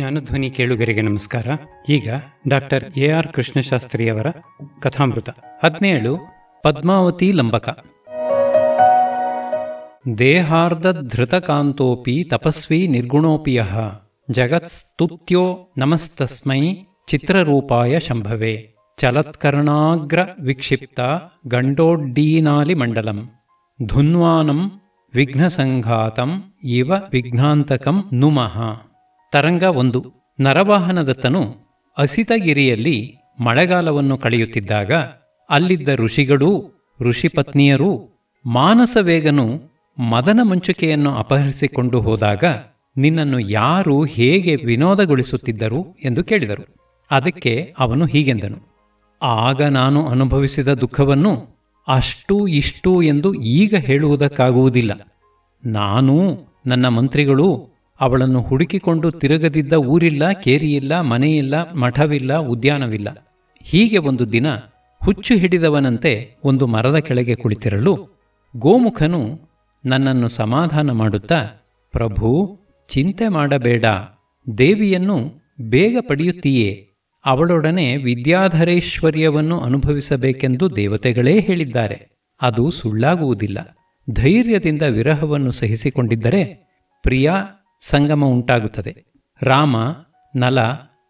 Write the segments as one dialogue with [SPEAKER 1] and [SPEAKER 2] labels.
[SPEAKER 1] ಜ್ಞಾನಧ್ವನಿ ಕೇಳುಗರಿಗೆ ನಮಸ್ಕಾರ. ಈಗ ಡಾಕ್ಟರ್ ಎ.ಆರ್. ಕೃಷ್ಣಶಾಸ್ತ್ರಿಯವರ ಕಥಾಮೃತ 17 ಪದ್ಮಾವತಿ ಲಂಬಕ. ದೇಹಾರ್ಧಧೃತಕಾಂತೋಪಿ ತಪಸ್ವಿ ನಿರ್ಗುಣೋಪಿ ಯಃ ಜಗತ್ಸ್ತುತ್ಯೋ ನಮಸ್ತಸ್ಮೈ ಚಿತ್ರರೂಪಾಯ ಶಂಭವೇ ಚಲತ್ಕರ್ಣಾಗ್ರ ವಿಕ್ಷಿಪ್ತ ಗಂಡೋಡ್ಡೀನಾಲಿ ಮಂಡಲಂ ಧುನ್ವಾನಂ ವಿಘ್ನಸಂಘಾತಂ ಇವ ವಿಘ್ನಾಂತಕಂ ನುಮಃ. ತರಂಗ 1. ನರವಾಹನದತ್ತನು ಅಸಿತಗಿರಿಯಲ್ಲಿ ಮಳೆಗಾಲವನ್ನು ಕಳೆಯುತ್ತಿದ್ದಾಗ ಅಲ್ಲಿದ್ದ ಋಷಿಗಳೂ ಋಷಿಪತ್ನಿಯರೂ ಮಾನಸವೇಗನು ಮದನ ಮಂಚುಕೆಯನ್ನು ಅಪಹರಿಸಿಕೊಂಡು ಹೋದಾಗ ನಿನ್ನನ್ನು ಯಾರು ಹೇಗೆ ವಿನೋದಗೊಳಿಸುತ್ತಿದ್ದರು ಎಂದು ಕೇಳಿದರು. ಅದಕ್ಕೆ ಅವನು ಹೀಗೆಂದನು: ಆಗ ನಾನು ಅನುಭವಿಸಿದ ದುಃಖವನ್ನು ಅಷ್ಟೂ ಇಷ್ಟೂ ಎಂದು ಈಗ ಹೇಳುವುದಕ್ಕಾಗುವುದಿಲ್ಲ. ನಾನೂ ನನ್ನ ಮಂತ್ರಿಗಳೂ ಅವಳನ್ನು ಹುಡುಕಿಕೊಂಡು ತಿರುಗದಿದ್ದ ಊರಿಲ್ಲ, ಕೇರಿಯಿಲ್ಲ, ಮನೆಯಿಲ್ಲ, ಮಠವಿಲ್ಲ, ಉದ್ಯಾನವಿಲ್ಲ. ಹೀಗೆ ಒಂದು ದಿನ ಹುಚ್ಚು ಹಿಡಿದವನಂತೆ ಒಂದು ಮರದ ಕೆಳಗೆ ಕುಳಿತಿರಲು ಗೋಮುಖನು ನನ್ನನ್ನು ಸಮಾಧಾನ ಮಾಡುತ್ತಾ, ಪ್ರಭು, ಚಿಂತೆ ಮಾಡಬೇಡ, ದೇವಿಯನ್ನು ಬೇಗ ಪಡೆಯುತ್ತೀಯೇ, ಅವಳೊಡನೆ ವಿದ್ಯಾಧರೇಶ್ವರ್ಯವನ್ನು ಅನುಭವಿಸಬೇಕೆಂದು ದೇವತೆಗಳೇ ಹೇಳಿದ್ದಾರೆ. ಅದು ಸುಳ್ಳಾಗುವುದಿಲ್ಲ. ಧೈರ್ಯದಿಂದ ವಿರಹವನ್ನು ಸಹಿಸಿಕೊಂಡಿದ್ದರೆ ಪ್ರಿಯ ಸಂಗಮ ಉಂಟಾಗುತ್ತದೆ. ರಾಮ, ನಲ,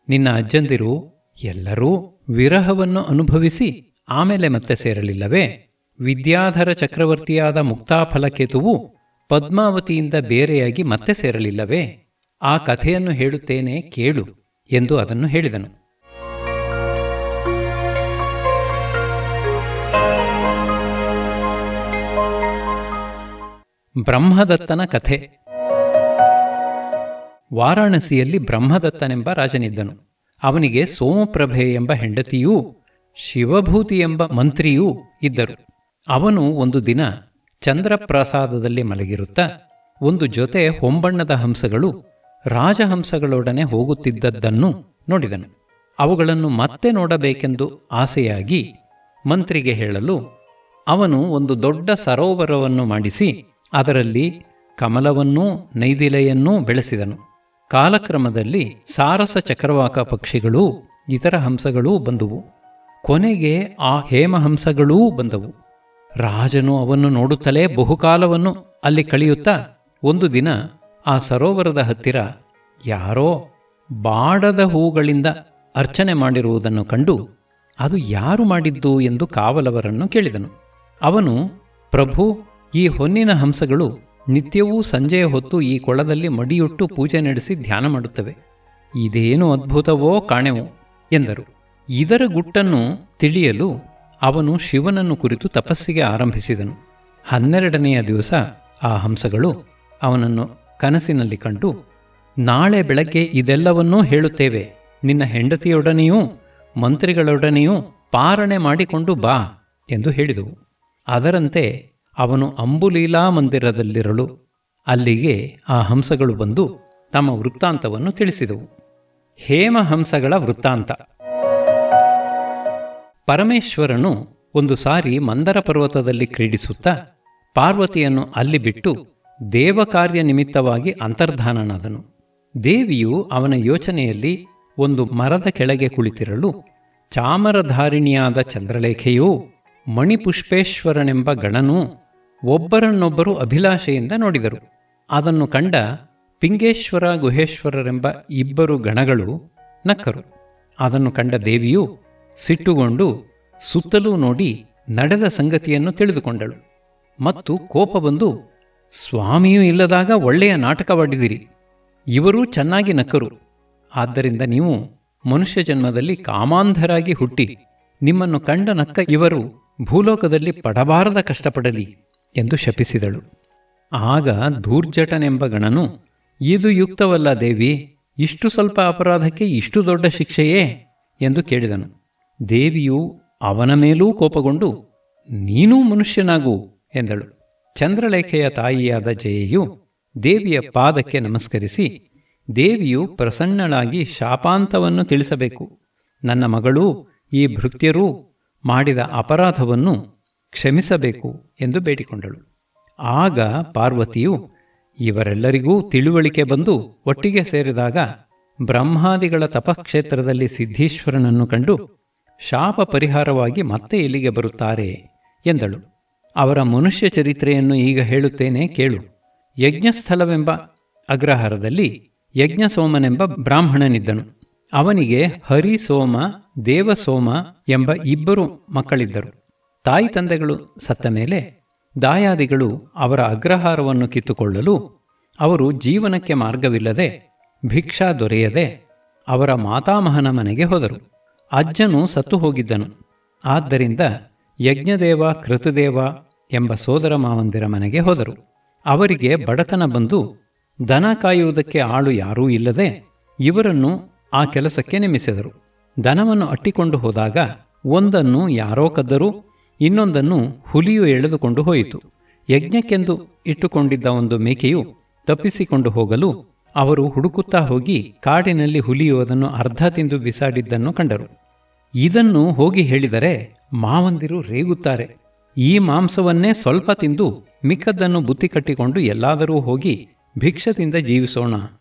[SPEAKER 1] ನಿನ್ನ ಅಜ್ಜಂದಿರು ಎಲ್ಲರೂ ವಿರಹವನ್ನು ಅನುಭವಿಸಿ ಆಮೇಲೆ ಮತ್ತೆ ಸೇರಲಿಲ್ಲವೇ? ವಿದ್ಯಾಧರ ಚಕ್ರವರ್ತಿಯಾದ ಮುಕ್ತಾಫಲಕೇತುವು ಪದ್ಮಾವತಿಯಿಂದ ಬೇರೆಯಾಗಿ ಮತ್ತೆ ಸೇರಲಿಲ್ಲವೇ? ಆ ಕಥೆಯನ್ನು ಹೇಳುತ್ತೇನೆ ಕೇಳು ಎಂದು ಅದನ್ನು ಹೇಳಿದನು. ಬ್ರಹ್ಮದತ್ತನ ಕಥೆ. ವಾರಾಣಸಿಯಲ್ಲಿ ಬ್ರಹ್ಮದತ್ತನೆಂಬ ರಾಜನಿದ್ದನು. ಅವನಿಗೆ ಸೋಮಪ್ರಭೆ ಎಂಬ ಹೆಂಡತಿಯೂ ಶಿವಭೂತಿ ಎಂಬ ಮಂತ್ರಿಯೂ ಇದ್ದರು. ಅವನು ಒಂದು ದಿನ ಚಂದ್ರಪ್ರಾಸಾದದಲ್ಲಿ ಮಲಗಿರುತ್ತಾ ಒಂದು ಜೊತೆ ಹೊಂಬಣ್ಣದ ಹಂಸಗಳು ರಾಜಹಂಸಗಳೊಡನೆ ಹೋಗುತ್ತಿದ್ದದ್ದನ್ನು ನೋಡಿದನು. ಅವುಗಳನ್ನು ಮತ್ತೆ ನೋಡಬೇಕೆಂದು ಆಸೆಯಾಗಿ ಮಂತ್ರಿಗೆ ಹೇಳಲು ಅವನು ಒಂದು ದೊಡ್ಡ ಸರೋವರವನ್ನು ಮಾಡಿಸಿ ಅದರಲ್ಲಿ ಕಮಲವನ್ನೂ ನೈದಿಲೆಯನ್ನೂ ಬೆಳೆಸಿದನು. ಕಾಲಕ್ರಮದಲ್ಲಿ ಸಾರಸ ಚಕ್ರವಾಕ ಪಕ್ಷಿಗಳೂ ಇತರ ಹಂಸಗಳೂ ಬಂದುವು. ಕೊನೆಗೆ ಆ ಹೇಮಹಂಸಗಳೂ ಬಂದವು. ರಾಜನು ಅವನ್ನು ನೋಡುತ್ತಲೇ ಬಹುಕಾಲವನ್ನು ಅಲ್ಲಿ ಕಳೆಯುತ್ತಾ ಒಂದು ದಿನ ಆ ಸರೋವರದ ಹತ್ತಿರ ಯಾರೋ ಬಾಡದ ಹೂಗಳಿಂದ ಅರ್ಚನೆ ಮಾಡಿರುವುದನ್ನು ಕಂಡು ಅದು ಯಾರು ಮಾಡಿದ್ದು ಎಂದು ಕಾವಲವರನ್ನು ಕೇಳಿದನು. ಅವನು, ಪ್ರಭು, ಈ ಹೊನ್ನಿನ ಹಂಸಗಳು ನಿತ್ಯವೂ ಸಂಜೆಯ ಹೊತ್ತು ಈ ಕೊಳದಲ್ಲಿ ಮಡಿಯುಟ್ಟು ಪೂಜೆ ನಡೆಸಿ ಧ್ಯಾನ ಮಾಡುತ್ತವೆ. ಇದೇನು ಅದ್ಭುತವೋ ಕಾಣೆವು ಎಂದರು. ಇದರ ಗುಟ್ಟನ್ನು ತಿಳಿಯಲು ಅವನು ಶಿವನನ್ನು ಕುರಿತು ತಪಸ್ಸಿಗೆ ಆರಂಭಿಸಿದನು. 12ನೆಯ ದಿವಸ ಆ ಹಂಸಗಳು ಅವನನ್ನು ಕನಸಿನಲ್ಲಿ ಕಂಡು, ನಾಳೆ ಬೆಳಗ್ಗೆ ಇದೆಲ್ಲವನ್ನೂ ಹೇಳುತ್ತೇವೆ, ನಿನ್ನ ಹೆಂಡತಿಯೊಡನೆಯೂ ಮಂತ್ರಿಗಳೊಡನೆಯೂ ಪಾರಣೆ ಮಾಡಿಕೊಂಡು ಬಾ ಎಂದು ಹೇಳಿದವು. ಅದರಂತೆ ಅವನು ಅಂಬುಲೀಲಾ ಮಂದಿರದಲ್ಲಿರಲು ಅಲ್ಲಿಗೆ ಆ ಹಂಸಗಳು ಬಂದು ತಮ್ಮ ವೃತ್ತಾಂತವನ್ನು ತಿಳಿಸಿದವು. ಹೇಮಹಂಸಗಳ ವೃತ್ತಾಂತ. ಪರಮೇಶ್ವರನು ಒಂದು ಸಾರಿ ಮಂದರ ಪರ್ವತದಲ್ಲಿ ಕ್ರೀಡಿಸುತ್ತಾ ಪಾರ್ವತಿಯನ್ನು ಅಲ್ಲಿ ಬಿಟ್ಟು ದೇವಕಾರ್ಯ ನಿಮಿತ್ತವಾಗಿ ಅಂತರ್ಧಾನನಾದನು. ದೇವಿಯು ಅವನ ಯೋಚನೆಯಲ್ಲಿ ಒಂದು ಮರದ ಕೆಳಗೆ ಕುಳಿತಿರಲು ಚಾಮರಧಾರಿಣಿಯಾದ ಚಂದ್ರಲೇಖೆಯೂ ಮಣಿಪುಷ್ಪೇಶ್ವರನೆಂಬ ಗಣನೂ ಒಬ್ಬರನ್ನೊಬ್ಬರು ಅಭಿಲಾಷೆಯಿಂದ ನೋಡಿದರು. ಅದನ್ನು ಕಂಡ ಪಿಂಗೇಶ್ವರ ಗುಹೇಶ್ವರರೆಂಬ ಇಬ್ಬರು ಗಣಗಳು ನಕ್ಕರು. ಅದನ್ನು ಕಂಡ ದೇವಿಯು ಸಿಟ್ಟುಗೊಂಡು ಸುತ್ತಲೂ ನೋಡಿ ನಡೆದ ಸಂಗತಿಯನ್ನು ತಿಳಿದುಕೊಂಡಳು ಮತ್ತು ಕೋಪ ಬಂದು, ಸ್ವಾಮಿಯೂ ಇಲ್ಲದಾಗ ಒಳ್ಳೆಯ ನಾಟಕವಾಡಿದಿರಿ. ಇವರೂ ಚೆನ್ನಾಗಿ ನಕ್ಕರು. ಆದ್ದರಿಂದ ನೀವು ಮನುಷ್ಯ ಜನ್ಮದಲ್ಲಿ ಕಾಮಾಂಧರಾಗಿ ಹುಟ್ಟಿ ನಿಮ್ಮನ್ನು ಕಂಡ ನಕ್ಕ ಇವರು ಭೂಲೋಕದಲ್ಲಿ ಪಡಬಾರದ ಕಷ್ಟಪಡಲಿ ಎಂದು ಶಪಿಸಿದಳು. ಆಗ ಧೂರ್ಜಟನೆಂಬ ಗಣನು, ಇದು ಯುಕ್ತವಲ್ಲ ದೇವಿ, ಇಷ್ಟು ಸ್ವಲ್ಪ ಅಪರಾಧಕ್ಕೆ ಇಷ್ಟು ದೊಡ್ಡ ಶಿಕ್ಷೆಯೇ ಎಂದು ಕೇಳಿದನು. ದೇವಿಯು ಅವನ ಮೇಲೂ ಕೋಪಗೊಂಡು, ನೀನೂ ಮನುಷ್ಯನಾಗು ಎಂದಳು. ಚಂದ್ರಲೇಖೆಯ ತಾಯಿಯಾದ ಜಯೆಯು ದೇವಿಯ ಪಾದಕ್ಕೆ ನಮಸ್ಕರಿಸಿ, ದೇವಿಯು ಪ್ರಸನ್ನಳಾಗಿ ಶಾಪಾಂತವನ್ನು ತಿಳಿಸಬೇಕು, ನನ್ನ ಮಗಳೂ ಈ ಭೃತ್ಯರೂ ಮಾಡಿದ ಅಪರಾಧವನ್ನು ಕ್ಷಮಿಸಬೇಕು ಎಂದು ಬೇಡಿಕೊಂಡಳು. ಆಗ ಪಾರ್ವತಿಯು ಇವರೆಲ್ಲರಿಗೂ ತಿಳುವಳಿಕೆ ಬಂದು ಒಟ್ಟಿಗೆ ಸೇರಿದಾಗ ಬ್ರಹ್ಮಾದಿಗಳ ತಪಕ್ಷೇತ್ರದಲ್ಲಿ ಸಿದ್ಧೀಶ್ವರನನ್ನು ಕಂಡು ಶಾಪ ಪರಿಹಾರವಾಗಿ ಮತ್ತೆ ಇಲ್ಲಿಗೆ ಬರುತ್ತಾರೆ ಎಂದಳು. ಅವರ ಮನುಷ್ಯ ಚರಿತ್ರೆಯನ್ನು ಈಗ ಹೇಳುತ್ತೇನೆ ಕೇಳು. ಯಜ್ಞಸ್ಥಲವೆಂಬ ಅಗ್ರಹಾರದಲ್ಲಿ ಯಜ್ಞಸೋಮನೆಂಬ ಬ್ರಾಹ್ಮಣನಿದ್ದನು. ಅವನಿಗೆ ಹರಿಸೋಮ, ದೇವಸೋಮ ಎಂಬ ಇಬ್ಬರು ಮಕ್ಕಳಿದ್ದರು. ತಾಯಿ ತಂದೆಗಳು ಸತ್ತ ಮೇಲೆ ದಾಯಾದಿಗಳು ಅವರ ಅಗ್ರಹಾರವನ್ನು ಕಿತ್ತುಕೊಳ್ಳಲು ಅವರು ಜೀವನಕ್ಕೆ ಮಾರ್ಗವಿಲ್ಲದೆ ಭಿಕ್ಷಾ ದೊರೆಯದೆ ಅವರ ಮಾತಾಮಹನ ಮನೆಗೆ ಹೋದರು. ಅಜ್ಜನು ಸತ್ತು ಹೋಗಿದ್ದನು. ಆದ್ದರಿಂದ ಯಜ್ಞದೇವ ಕೃತುದೇವ ಎಂಬ ಸೋದರ ಮಾವಂದಿರ ಮನೆಗೆ ಹೋದರು. ಅವರಿಗೆ ಬಡತನ ಬಂದು ದನ ಕಾಯುವುದಕ್ಕೆ ಆಳು ಯಾರೂ ಇಲ್ಲದೆ ಇವರನ್ನು ಆ ಕೆಲಸಕ್ಕೆ ನೇಮಿಸಿದರು. ದನವನ್ನು ಅಟ್ಟಿಕೊಂಡು ಹೋದಾಗ ಒಂದನ್ನು ಯಾರೋ ಕದ್ದರೂ ಇನ್ನೊಂದನ್ನು ಹುಲಿಯು ಎಳೆದುಕೊಂಡು ಹೋಯಿತು. ಯಜ್ಞಕ್ಕೆಂದು ಇಟ್ಟುಕೊಂಡಿದ್ದ ಒಂದು ಮೇಕೆಯು ತಪ್ಪಿಸಿಕೊಂಡು ಹೋಗಲು ಅವರು ಹುಡುಕುತ್ತಾ ಹೋಗಿ ಕಾಡಿನಲ್ಲಿ ಹುಲಿಯು ಅದನ್ನು ಅರ್ಧ ತಿಂದು ಬಿಸಾಡಿದ್ದನ್ನು ಕಂಡರು. ಇದನ್ನು ಹೋಗಿ ಹೇಳಿದರೆ ಮಾವಂದಿರು ರೇಗುತ್ತಾರೆ. ಈ ಮಾಂಸವನ್ನೇ ಸ್ವಲ್ಪ ತಿಂದು ಮಿಕ್ಕದ್ದನ್ನು ಬುತ್ತಿ ಕಟ್ಟಿಕೊಂಡು ಎಲ್ಲಾದರೂ ಹೋಗಿ ಭಿಕ್ಷದಿಂದ ಜೀವಿಸೋಣ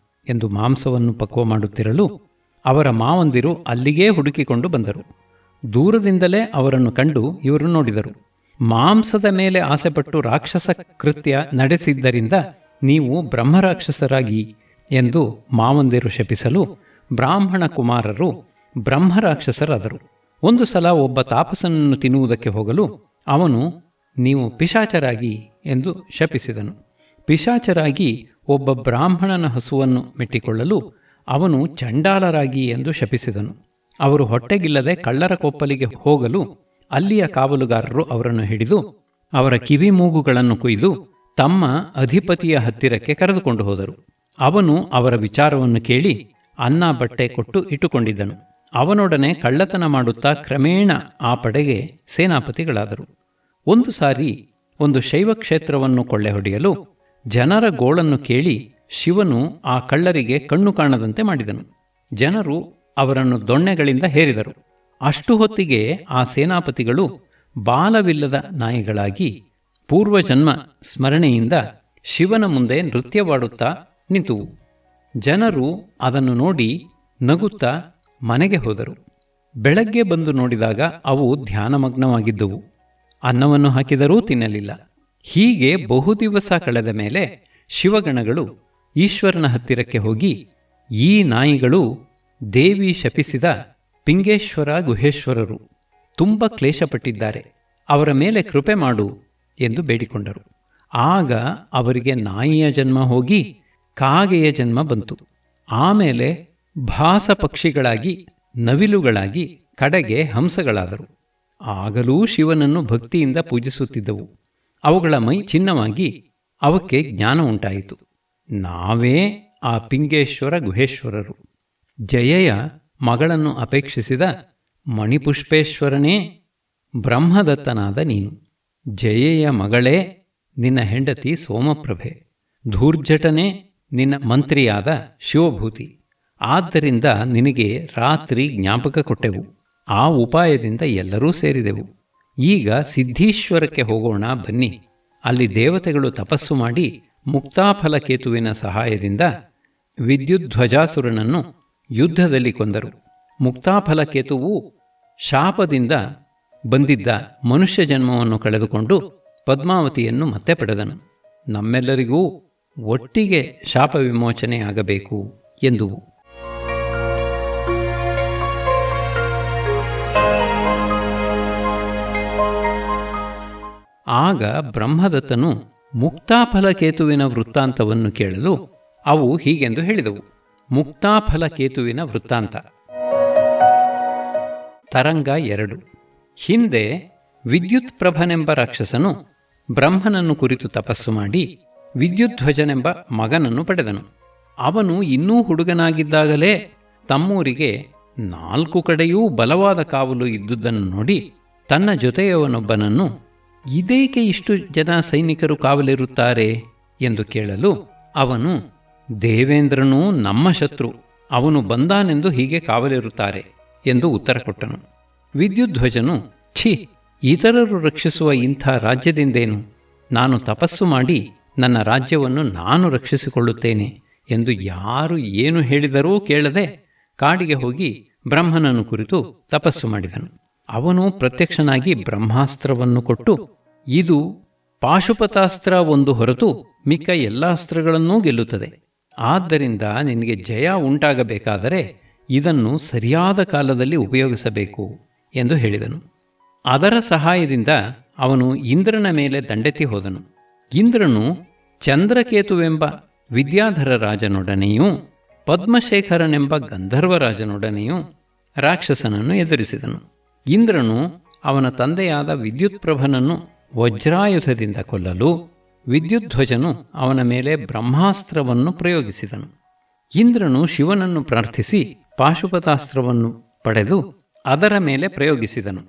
[SPEAKER 1] ಎಂದು ಮಾಂಸವನ್ನು ಪಕ್ವ ಮಾಡುತ್ತಿರಲು ಅವರ ಮಾವಂದಿರು ಅಲ್ಲಿಗೇ ಹುಡುಕಿಕೊಂಡು ಬಂದರು. ದೂರದಿಂದಲೇ ಅವರನ್ನು ಕಂಡು ಇವರು ನೋಡಿದರು. ಮಾಂಸದ ಮೇಲೆ ಆಸೆಪಟ್ಟು ರಾಕ್ಷಸ ಕೃತ್ಯ ನಡೆಸಿದ್ದರಿಂದ ನೀವು ಬ್ರಹ್ಮರಾಕ್ಷಸರಾಗಿ ಎಂದು ಮಾವಂದಿರು ಶಪಿಸಲು ಬ್ರಾಹ್ಮಣ ಕುಮಾರರು ಬ್ರಹ್ಮರಾಕ್ಷಸರಾದರು. ಒಂದು ಸಲ ಒಬ್ಬ ತಾಪಸನನ್ನು ತಿನ್ನುವುದಕ್ಕೆ ಹೋಗಲು ಅವನು ನೀವು ಪಿಶಾಚರಾಗಿ ಎಂದು ಶಪಿಸಿದನು. ಪಿಶಾಚರಾಗಿ ಒಬ್ಬ ಬ್ರಾಹ್ಮಣನ ಹಸುವನ್ನು ಮೆಟ್ಟಿಕೊಳ್ಳಲು ಅವನು ಚಂಡಾಲರಾಗಿ ಎಂದು ಶಪಿಸಿದನು. ಅವರು ಹೊಟ್ಟೆಗಿಲ್ಲದೆ ಕಳ್ಳರ ಕೊಪ್ಪಲಿಗೆ ಹೋಗಲು ಅಲ್ಲಿಯ ಕಾವಲುಗಾರರು ಅವರನ್ನು ಹಿಡಿದು ಅವರ ಕಿವಿ ಮೂಗುಗಳನ್ನು ಕೊಯ್ದು ತಮ್ಮ ಅಧಿಪತಿಯ ಹತ್ತಿರಕ್ಕೆ ಕರೆದುಕೊಂಡು ಹೋದರು. ಅವನು ಅವರ ವಿಚಾರವನ್ನು ಕೇಳಿ ಅನ್ನ ಬಟ್ಟೆ ಕೊಟ್ಟು ಇಟ್ಟುಕೊಂಡಿದ್ದನು. ಅವನೊಡನೆ ಕಳ್ಳತನ ಮಾಡುತ್ತಾ ಕ್ರಮೇಣ ಆ ಪಡೆಗೆ ಸೇನಾಪತಿಗಳಾದರು. ಒಂದು ಸಾರಿ ಒಂದು ಶೈವ ಕ್ಷೇತ್ರವನ್ನು ಕೊಳ್ಳೆ ಹೊಡೆಯಲು ಜನರ ಗೋಳನ್ನು ಕೇಳಿ ಶಿವನು ಆ ಕಳ್ಳರಿಗೆ ಕಣ್ಣು ಕಾಣದಂತೆ ಮಾಡಿದನು. ಜನರು ಅವರನ್ನು ದೊಣ್ಣೆಗಳಿಂದ ಹೇರಿದರು. ಅಷ್ಟು ಹೊತ್ತಿಗೆ ಆ ಸೇನಾಪತಿಗಳು ಬಾಲವಿಲ್ಲದ ನಾಯಿಗಳಾಗಿ ಪೂರ್ವಜನ್ಮ ಸ್ಮರಣೆಯಿಂದ ಶಿವನ ಮುಂದೆ ನೃತ್ಯವಾಡುತ್ತಾ ನಿಂತುವು. ಜನರು ಅದನ್ನು ನೋಡಿ ನಗುತ್ತಾ ಮನೆಗೆ ಹೋದರು. ಬೆಳಗ್ಗೆ ಬಂದು ನೋಡಿದಾಗ ಅವು ಧ್ಯಾನಮಗ್ನವಾಗಿದ್ದುವು. ಅನ್ನವನ್ನು ಹಾಕಿದರೂ ತಿನ್ನಲಿಲ್ಲ. ಹೀಗೆ ಬಹುದಿವಸ ಕಳೆದ ಮೇಲೆ ಶಿವಗಣಗಳು ಈಶ್ವರನ ಹತ್ತಿರಕ್ಕೆ ಹೋಗಿ, ಈ ನಾಯಿಗಳು ದೇವಿ ಶಪಿಸಿದ ಪಿಂಗೇಶ್ವರ ಗುಹೇಶ್ವರರು, ತುಂಬ ಕ್ಲೇಶಪಟ್ಟಿದ್ದಾರೆ, ಅವರ ಮೇಲೆ ಕೃಪೆ ಮಾಡು ಎಂದು ಬೇಡಿಕೊಂಡರು. ಆಗ ಅವರಿಗೆ ನಾಯಿಯ ಜನ್ಮ ಹೋಗಿ ಕಾಗೆಯ ಜನ್ಮ ಬಂತು. ಆಮೇಲೆ ಭಾಸ ಪಕ್ಷಿಗಳಾಗಿ, ನವಿಲುಗಳಾಗಿ, ಕಡೆಗೆ ಹಂಸಗಳಾದರು. ಆಗಲೂ ಶಿವನನ್ನು ಭಕ್ತಿಯಿಂದ ಪೂಜಿಸುತ್ತಿದ್ದವು. ಅವುಗಳ ಮೈ ಚಿನ್ನವಾಗಿ ಅವಕ್ಕೆ ಜ್ಞಾನ ಉಂಟಾಯಿತು. ನಾವೇ ಆ ಪಿಂಗೇಶ್ವರ ಗುಹೇಶ್ವರರು. ಜಯೆಯ ಮಗಳನ್ನು ಅಪೇಕ್ಷಿಸಿದ ಮಣಿಪುಷ್ಪೇಶ್ವರನೇ ಬ್ರಹ್ಮದತ್ತನಾದ ನೀನು. ಜಯೆಯ ಮಗಳೇ ನಿನ್ನ ಹೆಂಡತಿ ಸೋಮಪ್ರಭೆ. ಧೂರ್ಜಟನೇ ನಿನ್ನ ಮಂತ್ರಿಯಾದ ಶಿವಭೂತಿ. ಆದ್ದರಿಂದ ನಿನಗೆ ರಾತ್ರಿ ಜ್ಞಾಪಕ ಕೊಟ್ಟೆವು. ಆ ಉಪಾಯದಿಂದ ಎಲ್ಲರೂ ಸೇರಿದೆವು. ಈಗ ಸಿದ್ಧೀಶ್ವರಕ್ಕೆ ಹೋಗೋಣ ಬನ್ನಿ. ಅಲ್ಲಿ ದೇವತೆಗಳು ತಪಸ್ಸು ಮಾಡಿ ಮುಕ್ತಾಫಲಕೇತುವಿನ ಸಹಾಯದಿಂದ ವಿದ್ಯುಧ್ವಜಾಸುರನನ್ನು ಯುದ್ಧದಲ್ಲಿ ಕೊಂದರು. ಮುಕ್ತಾಫಲಕೇತುವು ಶಾಪದಿಂದ ಬಂದಿದ್ದ ಮನುಷ್ಯ ಜನ್ಮವನ್ನು ಕಳೆದುಕೊಂಡು ಪದ್ಮಾವತಿಯನ್ನು ಮತ್ತೆ ಪಡೆದನು. ನಮ್ಮೆಲ್ಲರಿಗೂ ಒಟ್ಟಿಗೆ ಶಾಪ ವಿಮೋಚನೆಯಾಗಬೇಕು ಎಂದುವು. ಆಗ ಬ್ರಹ್ಮದತ್ತನು ಮುಕ್ತಾಫಲಕೇತುವಿನ ವೃತ್ತಾಂತವನ್ನು ಕೇಳಲು ಅವು ಹೀಗೆಂದು ಹೇಳಿದವು. ಮುಕ್ತಾಫಲಕೇತುವಿನ ವೃತ್ತಾಂತ. ತರಂಗ 2. ಹಿಂದೆ ವಿದ್ಯುತ್ ಪ್ರಭನೆಂಬ ರಾಕ್ಷಸನು ಬ್ರಹ್ಮನನ್ನು ಕುರಿತು ತಪಸ್ಸು ಮಾಡಿ ವಿದ್ಯುಧ್ವಜನೆಂಬ ಮಗನನ್ನು ಪಡೆದನು. ಅವನು ಇನ್ನೂ ಹುಡುಗನಾಗಿದ್ದಾಗಲೇ ತಮ್ಮೂರಿಗೆ 4 ಕಡೆಯೂ ಬಲವಾದ ಕಾವಲು ಇದ್ದುದನ್ನು ನೋಡಿ ತನ್ನ ಜೊತೆಯವನೊಬ್ಬನನ್ನು ಇದೇಕೆ ಇಷ್ಟು ಜನ ಸೈನಿಕರು ಕಾವಲಿರುತ್ತಾರೆ ಎಂದು ಕೇಳಲು ಅವನು, ದೇವೇಂದ್ರನೂ ನಮ್ಮ ಶತ್ರು, ಅವನು ಬಂದಾನೆಂದು ಹೀಗೆ ಕಾವಲಿರುತ್ತಾರೆ ಎಂದು ಉತ್ತರ ಕೊಟ್ಟನು. ವಿದ್ಯುಧ್ವಜನು, ಛೀ, ಇತರರು ರಕ್ಷಿಸುವ ಇಂಥ ರಾಜ್ಯದಿಂದೇನು? ನಾನು ತಪಸ್ಸು ಮಾಡಿ ನನ್ನ ರಾಜ್ಯವನ್ನು ನಾನು ರಕ್ಷಿಸಿಕೊಳ್ಳುತ್ತೇನೆ ಎಂದು ಯಾರು ಏನು ಹೇಳಿದರೂ ಕೇಳದೆ ಕಾಡಿಗೆ ಹೋಗಿ ಬ್ರಹ್ಮನನ್ನು ಕುರಿತು ತಪಸ್ಸು ಮಾಡಿದನು. ಅವನು ಪ್ರತ್ಯಕ್ಷನಾಗಿ ಬ್ರಹ್ಮಾಸ್ತ್ರವನ್ನು ಕೊಟ್ಟು, ಇದು ಪಾಶುಪತಾಸ್ತ್ರ ಒಂದು ಹೊರತು ಮಿಕ್ಕ ಎಲ್ಲ ಅಸ್ತ್ರಗಳನ್ನೂ ಗೆಲ್ಲುತ್ತದೆ. ಆದ್ದರಿಂದ ನಿನಗೆ ಜಯ ಉಂಟಾಗಬೇಕಾದರೆ ಇದನ್ನು ಸರಿಯಾದ ಕಾಲದಲ್ಲಿ ಉಪಯೋಗಿಸಬೇಕು ಎಂದು ಹೇಳಿದನು. ಅದರ ಸಹಾಯದಿಂದ ಅವನು ಇಂದ್ರನ ಮೇಲೆ ದಂಡೆತ್ತಿ ಹೋದನು. ಇಂದ್ರನು ಚಂದ್ರಕೇತುವೆಂಬ ವಿದ್ಯಾಧರ ರಾಜನೊಡನೆಯೂ ಪದ್ಮಶೇಖರನೆಂಬ ಗಂಧರ್ವರಾಜನೊಡನೆಯೂ ರಾಕ್ಷಸನನ್ನು ಎದುರಿಸಿದನು. ಇಂದ್ರನು ಅವನ ತಂದೆಯಾದ ವಿದ್ಯುತ್ಪ್ರಭನನ್ನು ವಜ್ರಾಯುಧದಿಂದ ಕೊಲ್ಲಲು ವಿದ್ಯುಧ್ವಜನು ಅವನ ಮೇಲೆ ಬ್ರಹ್ಮಾಸ್ತ್ರವನ್ನು ಪ್ರಯೋಗಿಸಿದನು. ಇಂದ್ರನು ಶಿವನನ್ನು ಪ್ರಾರ್ಥಿಸಿ ಪಾಶುಪತಾಸ್ತ್ರವನ್ನು ಪಡೆದು ಅದರ ಮೇಲೆ ಪ್ರಯೋಗಿಸಿದನು.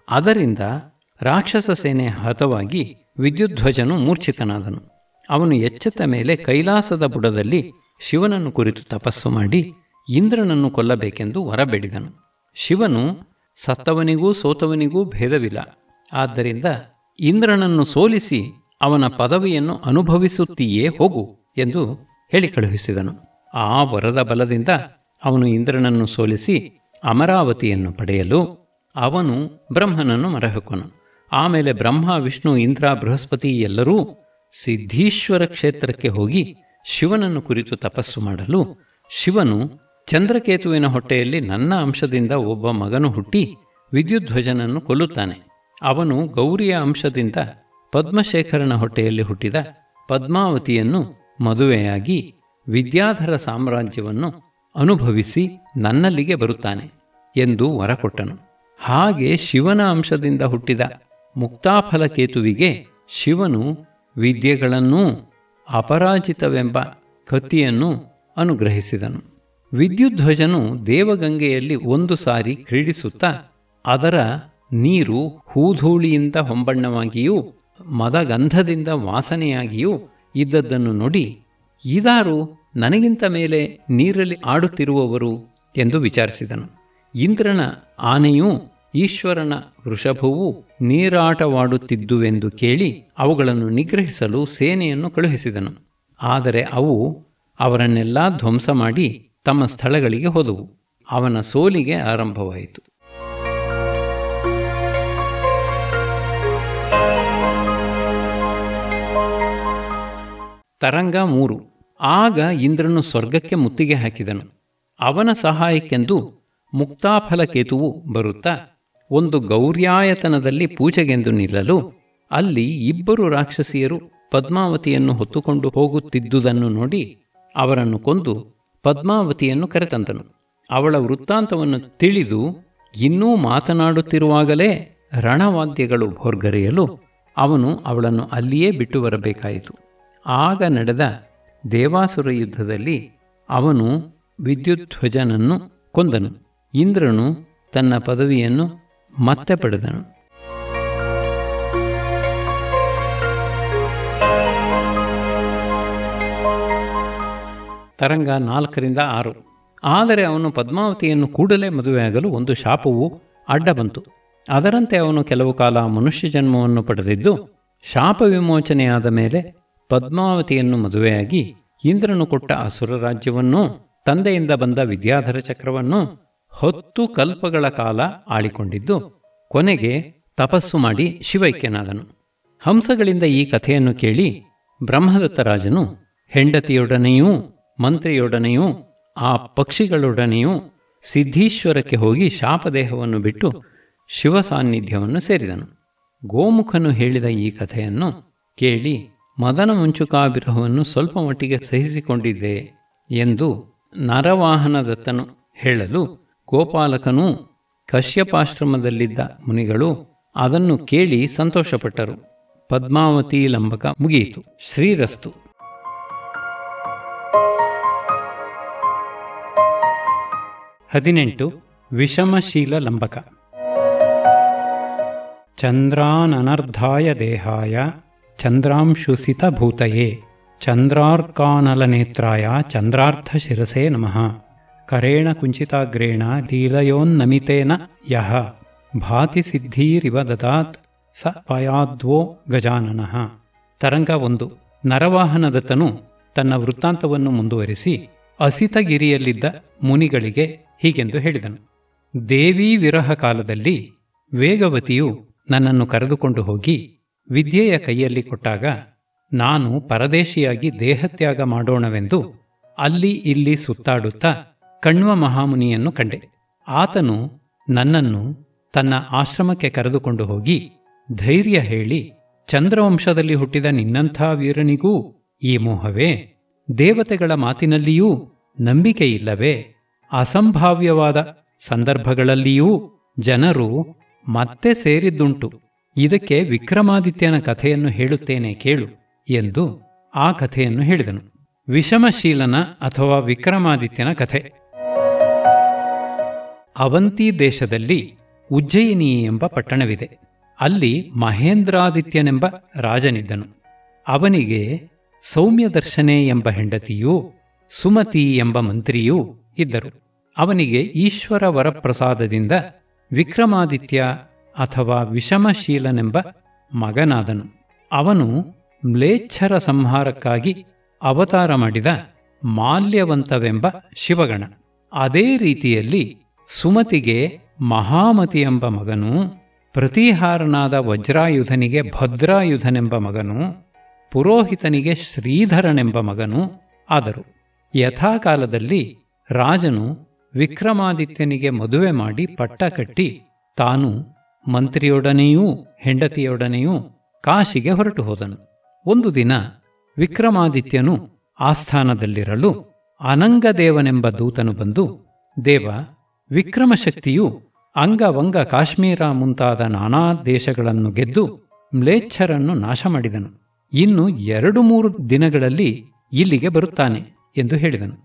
[SPEAKER 1] ಅದರಿಂದ ರಾಕ್ಷಸ ಸೇನೆ ಹತವಾಗಿ ವಿದ್ಯುಧ್ವಜನು ಮೂರ್ಛಿತನಾದನು. ಅವನು ಎಚ್ಚೆತ್ತ ಮೇಲೆ ಕೈಲಾಸದ ಬುಡದಲ್ಲಿ ಶಿವನನ್ನು ಕುರಿತು ತಪಸ್ಸು ಮಾಡಿ ಇಂದ್ರನನ್ನು ಕೊಲ್ಲಬೇಕೆಂದು ವರಬೇಡಿದನು. ಶಿವನು ಸತ್ತವನಿಗೂ ಸೋತವನಿಗೂ ಭೇದವಿಲ್ಲ, ಆದ್ದರಿಂದ ಇಂದ್ರನನ್ನು ಸೋಲಿಸಿ ಅವನ ಪದವಿಯನ್ನು ಅನುಭವಿಸುತ್ತೀಯೇ ಹೋಗು ಎಂದು ಹೇಳಿ ಕಳುಹಿಸಿದನು. ಆ ವರದ ಬಲದಿಂದ ಅವನು ಇಂದ್ರನನ್ನು ಸೋಲಿಸಿ ಅಮರಾವತಿಯನ್ನು ಪಡೆಯಲು ಅವನು ಬ್ರಹ್ಮನನ್ನು ಮರಹೊಕ್ಕನು. ಆಮೇಲೆ ಬ್ರಹ್ಮ, ವಿಷ್ಣು, ಇಂದ್ರ, ಬೃಹಸ್ಪತಿ ಎಲ್ಲರೂ ಸಿದ್ಧೀಶ್ವರ ಕ್ಷೇತ್ರಕ್ಕೆ ಹೋಗಿ ಶಿವನನ್ನು ಕುರಿತು ತಪಸ್ಸು ಮಾಡಲು ಶಿವನು ಚಂದ್ರಕೇತುವಿನ ಹೊಟ್ಟೆಯಲ್ಲಿ ನನ್ನ ಅಂಶದಿಂದ ಒಬ್ಬ ಮಗನು ಹುಟ್ಟಿ ವಿದ್ಯುಧ್ವಜನನ್ನು ಕೊಲ್ಲುತ್ತಾನೆ. ಅವನು ಗೌರಿಯ ಅಂಶದಿಂದ ಪದ್ಮಶೇಖರನ ಹೊಟ್ಟೆಯಲ್ಲಿ ಹುಟ್ಟಿದ ಪದ್ಮಾವತಿಯನ್ನು ಮದುವೆಯಾಗಿ ವಿದ್ಯಾಧರ ಸಾಮ್ರಾಜ್ಯವನ್ನು ಅನುಭವಿಸಿ ನನ್ನಲ್ಲಿಗೆ ಬರುತ್ತಾನೆ ಎಂದು ವರಕೊಟ್ಟನು. ಹಾಗೆ ಶಿವನ ಅಂಶದಿಂದ ಹುಟ್ಟಿದ ಮುಕ್ತಾಫಲಕೇತುವಿಗೆ ಶಿವನು ವಿದ್ಯೆಗಳನ್ನೂ ಅಪರಾಜಿತವೆಂಬ ಕತ್ತಿಯನ್ನು ಅನುಗ್ರಹಿಸಿದನು. ವಿದ್ಯುಧ್ವಜನು ದೇವಗಂಗೆಯಲ್ಲಿ ಒಂದು ಸಾರಿ ಕ್ರೀಡಿಸುತ್ತಾ ಅದರ ನೀರು ಹೂಧೂಳಿಯಿಂದ ಹೊಂಬಣ್ಣವಾಗಿಯೂ ಮದಗಂಧದಿಂದ ವಾಸನೆಯಾಗಿಯೂ ಇದ್ದದ್ದನ್ನು ನೋಡಿ, ಇದಾರು ನನಗಿಂತ ಮೇಲೆ ನೀರಲ್ಲಿ ಆಡುತ್ತಿರುವವರು ಎಂದು ವಿಚಾರಿಸಿದನು. ಇಂದ್ರನ ಆನೆಯೂ ಈಶ್ವರನ ವೃಷಭವೂ ನೀರಾಟವಾಡುತ್ತಿದ್ದುವೆಂದು ಕೇಳಿ ಅವುಗಳನ್ನು ನಿಗ್ರಹಿಸಲು ಸೇನೆಯನ್ನು ಕಳುಹಿಸಿದನು. ಆದರೆ ಅವು ಅವರನ್ನೆಲ್ಲ ಧ್ವಂಸ ಮಾಡಿ ತಮ್ಮ ಸ್ಥಳಗಳಿಗೆ ಹೋದವು. ಅವನ ಸೋಲಿಗೆ ಆರಂಭವಾಯಿತು. ತರಂಗ 3. ಆಗ ಇಂದ್ರನು ಸ್ವರ್ಗಕ್ಕೆ ಮುತ್ತಿಗೆ ಹಾಕಿದನು. ಅವನ ಸಹಾಯಕ್ಕೆಂದು ಮುಕ್ತಾಫಲಕೇತುವು ಬರುತ್ತಾ ಒಂದು ಗೌರ್ಯಾಯತನದಲ್ಲಿ ಪೂಜೆಗೆಂದು ನಿಲ್ಲಲು ಅಲ್ಲಿ ಇಬ್ಬರು ರಾಕ್ಷಸಿಯರು ಪದ್ಮಾವತಿಯನ್ನು ಹೊತ್ತುಕೊಂಡು ಹೋಗುತ್ತಿದ್ದುದನ್ನು ನೋಡಿ ಅವರನ್ನು ಕೊಂದು ಪದ್ಮಾವತಿಯನ್ನು ಕರೆತಂದನು. ಅವಳ ವೃತ್ತಾಂತವನ್ನು ತಿಳಿದು ಇನ್ನೂ ಮಾತನಾಡುತ್ತಿರುವಾಗಲೇ ರಣವಾದ್ಯಗಳು ಭೋರ್ಗರೆಯಲು ಅವನು ಅವಳನ್ನು ಅಲ್ಲಿಯೇ ಬಿಟ್ಟು ಬರಬೇಕಾಯಿತು. ಆಗ ನಡೆದ ದೇವಾಸುರ ಯುದ್ಧದಲ್ಲಿ ಅವನು ವಿದ್ಯುಧ್ವಜನನ್ನು ಕೊಂದನು. ಇಂದ್ರನು ತನ್ನ ಪದವಿಯನ್ನು ಮತ್ತೆ ಪಡೆದನು. ತರಂಗ 4-6. ಆದರೆ ಅವನು ಪದ್ಮಾವತಿಯನ್ನು ಕೂಡಲೇ ಮದುವೆಯಾಗಲು ಒಂದು ಶಾಪವು ಅಡ್ಡ ಬಂತು. ಅದರಂತೆ ಅವನು ಕೆಲವು ಕಾಲ ಮನುಷ್ಯ ಜನ್ಮವನ್ನು ಪಡೆದಿದ್ದು ಶಾಪ ವಿಮೋಚನೆಯಾದ ಮೇಲೆ ಪದ್ಮಾವತಿಯನ್ನು ಮದುವೆಯಾಗಿ ಇಂದ್ರನು ಕೊಟ್ಟ ಅಸುರ ರಾಜ್ಯವನ್ನೂ ತಂದೆಯಿಂದ ಬಂದ ವಿದ್ಯಾಧರ ಚಕ್ರವನ್ನು 10 ಕಲ್ಪಗಳ ಕಾಲ ಆಳಿಕೊಂಡಿದ್ದು ಕೊನೆಗೆ ತಪಸ್ಸು ಮಾಡಿ ಶಿವೈಕ್ಯನಾದನು. ಹಂಸಗಳಿಂದ ಈ ಕಥೆಯನ್ನು ಕೇಳಿ ಬ್ರಹ್ಮದತ್ತ ರಾಜನು ಹೆಂಡತಿಯೊಡನೆಯೂ ಮಂತ್ರಿಯೊಡನೆಯೂ ಆ ಪಕ್ಷಿಗಳೊಡನೆಯೂ ಸಿದ್ಧೀಶ್ವರಕ್ಕೆ ಹೋಗಿ ಶಾಪದೇಹವನ್ನು ಬಿಟ್ಟು ಶಿವ ಸಾನ್ನಿಧ್ಯವನ್ನು ಸೇರಿದನು. ಗೋಮುಖನು ಹೇಳಿದ ಈ ಕಥೆಯನ್ನು ಕೇಳಿ ಮದನ ಮುಂಚುಕಾಭಿರಹವನ್ನು ಸ್ವಲ್ಪ ಮಟ್ಟಿಗೆ ಸಹಿಸಿಕೊಂಡಿದ್ದೆ ಎಂದು ನರವಾಹನದತ್ತನು ಹೇಳಲು ಗೋಪಾಲಕನೂ ಕಶ್ಯಪಾಶ್ರಮದಲ್ಲಿದ್ದ ಮುನಿಗಳು ಅದನ್ನು ಕೇಳಿ ಸಂತೋಷಪಟ್ಟರು. ಪದ್ಮಾವತಿ ಲಂಬಕ ಮುಗಿಯಿತು. ಶ್ರೀರಸ್ತು. ವಿಷಮಶೀಲ ಲಂಬಕ. ಚಂದ್ರಾನನರ್ಧಾಯ ದೇಹಾಯ ಚಂದ್ರಾಂಶುಸಿತ ಭೂತಯೇ ಚಂದ್ರಾರ್ಕಾನಲನೇತ್ರಾಯ ಚಂದ್ರಾರ್ಥಶಿರಸೇ ನಮಃ. ಕರೇಣ ಕುಂಚಿತಾಗ್ರೇಣ ಲೀಲಯೋನ್ನಮಿತೇನ ಯಃ ಭಾತಿ ಸಿದ್ಧೀರಿವ ದದಾತ್ ಸ ಪಯಾದ್ವೋ ಗಜಾನನಃ. ತರಂಗ 1. ನರವಾಹನದತ್ತನು ತನ್ನ ವೃತ್ತಾಂತವನ್ನು ಮುಂದುವರಿಸಿ ಅಸಿತಗಿರಿಯಲ್ಲಿದ್ದ ಮುನಿಗಳಿಗೆ ಹೀಗೆಂದು ಹೇಳಿದನು. ದೇವಿ ವಿರಹ ಕಾಲದಲ್ಲಿ ವೇಗವತಿಯು ನನ್ನನ್ನು ಕರೆದುಕೊಂಡು ಹೋಗಿ ವಿದ್ಯೆಯ ಕೈಯಲ್ಲಿ ಕೊಟ್ಟಾಗ ನಾನು ಪರದೇಶಿಯಾಗಿ ದೇಹತ್ಯಾಗ ಮಾಡೋಣವೆಂದು ಅಲ್ಲಿ ಇಲ್ಲಿ ಸುತ್ತಾಡುತ್ತಾ ಕಣ್ವ ಮಹಾಮುನಿಯನ್ನು ಕಂಡೆ. ಆತನು ನನ್ನನ್ನು ತನ್ನ ಆಶ್ರಮಕ್ಕೆ ಕರೆದುಕೊಂಡು ಹೋಗಿ ಧೈರ್ಯ ಹೇಳಿ, ಚಂದ್ರವಂಶದಲ್ಲಿ ಹುಟ್ಟಿದ ನಿನ್ನಂಥ ವೀರನಿಗೂ ಈ ಮೋಹವೇ? ದೇವತೆಗಳ ಮಾತಿನಲ್ಲಿಯೂ ನಂಬಿಕೆಯಿಲ್ಲವೇ? ಅಸಂಭಾವ್ಯವಾದ ಸಂದರ್ಭಗಳಲ್ಲಿಯೂ ಜನರು ಮತ್ತೆ ಸೇರಿದ್ದುಂಟು. ಇದಕ್ಕೆ ವಿಕ್ರಮಾದಿತ್ಯನ ಕಥೆಯನ್ನು ಹೇಳುತ್ತೇನೆ ಕೇಳು ಎಂದು ಆ ಕಥೆಯನ್ನು ಹೇಳಿದನು. ವಿಷಮಶೀಲನ ಅಥವಾ ವಿಕ್ರಮಾದಿತ್ಯನ ಕಥೆ. ಅವಂತಿ ದೇಶದಲ್ಲಿ ಉಜ್ಜಯಿನಿ ಎಂಬ ಪಟ್ಟಣವಿದೆ. ಅಲ್ಲಿ ಮಹೇಂದ್ರಾದಿತ್ಯನೆಂಬ ರಾಜನಿದ್ದನು. ಅವನಿಗೆ ಸೌಮ್ಯದರ್ಶನೆ ಎಂಬ ಹೆಂಡತಿಯೂ ಸುಮತಿ ಎಂಬ ಮಂತ್ರಿಯೂ ಇದ್ದರು. ಅವನಿಗೆ ಈಶ್ವರ ವರಪ್ರಸಾದದಿಂದ ವಿಕ್ರಮಾದಿತ್ಯ ಅಥವಾ ವಿಷಮಶೀಲನೆಂಬ ಮಗನಾದನು. ಅವನು ಮ್ಲೇಚ್ಛರ ಸಂಹಾರಕ್ಕಾಗಿ ಅವತಾರ ಮಾಡಿದ ಮಾಲ್ಯವಂತವೆಂಬ ಶಿವಗಣ. ಅದೇ ರೀತಿಯಲ್ಲಿ ಸುಮತಿಗೆ ಮಹಾಮತಿ ಎಂಬ ಮಗನೂ, ಪ್ರತೀಹಾರನಾದ ವಜ್ರಾಯುಧನಿಗೆ ಭದ್ರಾಯುಧನೆಂಬ ಮಗನೂ, ಪುರೋಹಿತನಿಗೆ ಶ್ರೀಧರನೆಂಬ ಮಗನೂ ಆದರು. ಯಥಾಕಾಲದಲ್ಲಿ ರಾಜನು ವಿಕ್ರಮಾದಿತ್ಯನಿಗೆ ಮದುವೆ ಮಾಡಿ ಪಟ್ಟ ಕಟ್ಟಿ ತಾನು ಮಂತ್ರಿಯೊಡನೆಯೂ ಹೆಂಡತಿಯೊಡನೆಯೂ ಕಾಶಿಗೆ ಹೊರಟು ಹೋದನು. ಒಂದು ದಿನ ವಿಕ್ರಮಾದಿತ್ಯನು ಆಸ್ಥಾನದಲ್ಲಿರಲು ಅನಂಗದೇವನೆಂಬ ದೂತನು ಬಂದು, ದೇವ, ವಿಕ್ರಮಶಕ್ತಿಯು ಅಂಗವಂಗ ಕಾಶ್ಮೀರ ಮುಂತಾದ ನಾನಾ ದೇಶಗಳನ್ನು ಗೆದ್ದು ಮ್ಲೇಚ್ಛರನ್ನು ನಾಶ ಮಾಡಿದನು. ಇನ್ನು 2-3 ದಿನಗಳಲ್ಲಿ ಇಲ್ಲಿಗೆ ಬರುತ್ತಾನೆ ಎಂದು ಹೇಳಿದನು.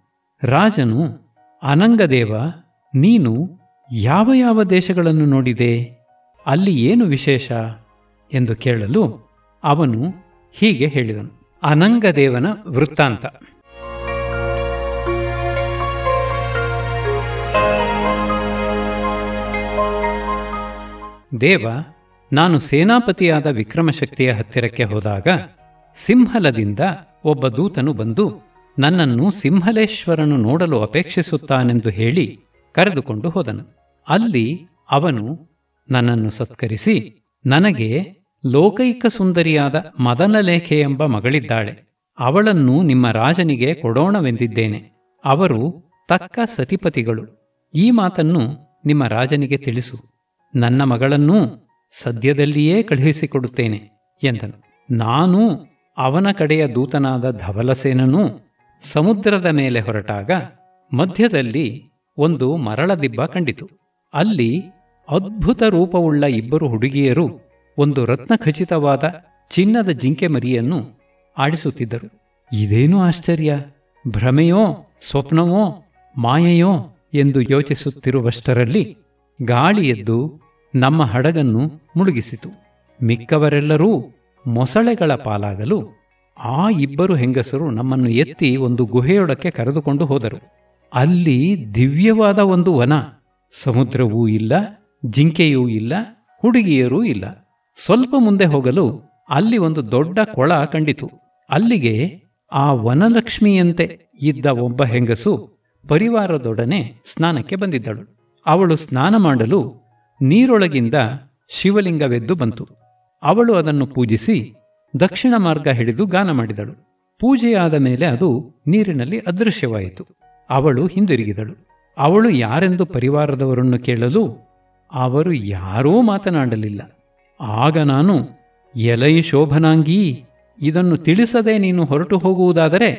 [SPEAKER 1] ರಾಜನು, ಅನಂಗದೇವ, ನೀನು ಯಾವ ಯಾವ ದೇಶಗಳನ್ನು ನೋಡಿದೆ? ಅಲ್ಲಿ ಏನು ವಿಶೇಷ ಎಂದು ಕೇಳಲು ಅವನು ಹೀಗೆ ಹೇಳಿದನು. ಅನಂಗದೇವನ ವೃತ್ತಾಂತ. ದೇವ, ನಾನು ಸೇನಾಪತಿಯಾದ ವಿಕ್ರಮಶಕ್ತಿಯ ಹತ್ತಿರಕ್ಕೆ ಹೋದಾಗ ಸಿಂಹಲದಿಂದ ಒಬ್ಬ ದೂತನು ಬಂದು ನನ್ನನ್ನು ಸಿಂಹಲೇಶ್ವರನು ನೋಡಲು ಅಪೇಕ್ಷಿಸುತ್ತಾನೆಂದು ಹೇಳಿ ಕರೆದುಕೊಂಡು ಹೋದನು. ಅಲ್ಲಿ ಅವನು ನನ್ನನ್ನು ಸತ್ಕರಿಸಿ, ನನಗೆ ಲೋಕೈಕ ಸುಂದರಿಯಾದ ಮದನಲೇಖೆ ಎಂಬ ಮಗಳಿದ್ದಾಳೆ. ಅವಳನ್ನು ನಿಮ್ಮ ರಾಜನಿಗೆ ಕೊಡೋಣವೆಂದಿದ್ದೇನೆ. ಅವರು ತಕ್ಕ ಸತಿಪತಿಗಳು. ಈ ಮಾತನ್ನು ನಿಮ್ಮ ರಾಜನಿಗೆ ತಿಳಿಸು. ನನ್ನ ಮಗಳನ್ನೂ ಸದ್ಯದಲ್ಲಿಯೇ ಕಳುಹಿಸಿಕೊಡುತ್ತೇನೆ ಎಂದನು. ನಾನು ಅವನ ಕಡೆಯ ದೂತನಾದ ಧವಲಸೇನನೂ ಸಮುದ್ರದ ಮೇಲೆ ಹೊರಟಾಗ ಮಧ್ಯದಲ್ಲಿ ಒಂದು ಮರಳದಿಬ್ಬ ಕಂಡಿತು. ಅಲ್ಲಿ ಅದ್ಭುತ ರೂಪವುಳ್ಳ 2 ಹುಡುಗಿಯರು ಒಂದು ರತ್ನಖಚಿತವಾದ ಚಿನ್ನದ ಜಿಂಕೆ ಮರಿಯನ್ನು ಆಡಿಸುತ್ತಿದ್ದರು. ಇದೇನು ಆಶ್ಚರ್ಯ! ಭ್ರಮೆಯೋ ಸ್ವಪ್ನವೋ ಮಾಯೆಯೋ ಎಂದು ಯೋಚಿಸುತ್ತಿರುವಷ್ಟರಲ್ಲಿ ಗಾಳಿ ಎದ್ದು ನಮ್ಮ ಹಡಗನ್ನು ಮುಳುಗಿಸಿತು. ಮಿಕ್ಕವರೆಲ್ಲರೂ ಮೊಸಳೆಗಳ ಪಾಲಾಗಲು ಆ 2 ಹೆಂಗಸರು ನಮ್ಮನ್ನು ಎತ್ತಿ ಒಂದು ಗುಹೆಯೊಳಕ್ಕೆ ಕರೆದುಕೊಂಡು ಹೋದರು. ಅಲ್ಲಿ ದಿವ್ಯವಾದ ಒಂದು ವನ. ಸಮುದ್ರವೂ ಇಲ್ಲ, ಜಿಂಕೆಯೂ ಇಲ್ಲ, ಹುಡುಗಿಯರೂ ಇಲ್ಲ. ಸ್ವಲ್ಪ ಮುಂದೆ ಹೋಗಲು ಅಲ್ಲಿ ಒಂದು ದೊಡ್ಡ ಕೊಳ ಕಂಡಿತು. ಅಲ್ಲಿಗೆ ಆ ವನಲಕ್ಷ್ಮಿಯಂತೆ ಇದ್ದ ಒಬ್ಬ ಹೆಂಗಸು ಪರಿವಾರದೊಡನೆ ಸ್ನಾನಕ್ಕೆ ಬಂದಿದ್ದಳು. ಅವಳು ಸ್ನಾನ ಮಾಡಲು ನೀರೊಳಗಿಂದ ಶಿವಲಿಂಗವೆದ್ದು ಬಂತು. ಅವಳು ಅದನ್ನು ಪೂಜಿಸಿ ದಕ್ಷಿಣ ಮಾರ್ಗ ಹಿಡಿದು ಗಾನ ಮಾಡಿದಳು. ಪೂಜೆಯಾದ ಮೇಲೆ ಅದು ನೀರಿನಲ್ಲಿ ಅದೃಶ್ಯವಾಯಿತು. ಅವಳು ಹಿಂದಿರುಗಿದಳು. ಅವಳು ಯಾರೆಂದು ಪರಿವಾರದವರನ್ನು ಕೇಳಲು ಅವರು ಯಾರೂ ಮಾತನಾಡಲಿಲ್ಲ. ಆಗ ನಾನು, ಎಲೈ ಶೋಭನಾಂಗೀ, ಇದನ್ನು ತಿಳಿಸದೆ ನೀನು ಹೊರಟು ಹೋಗುವುದಾದರೆ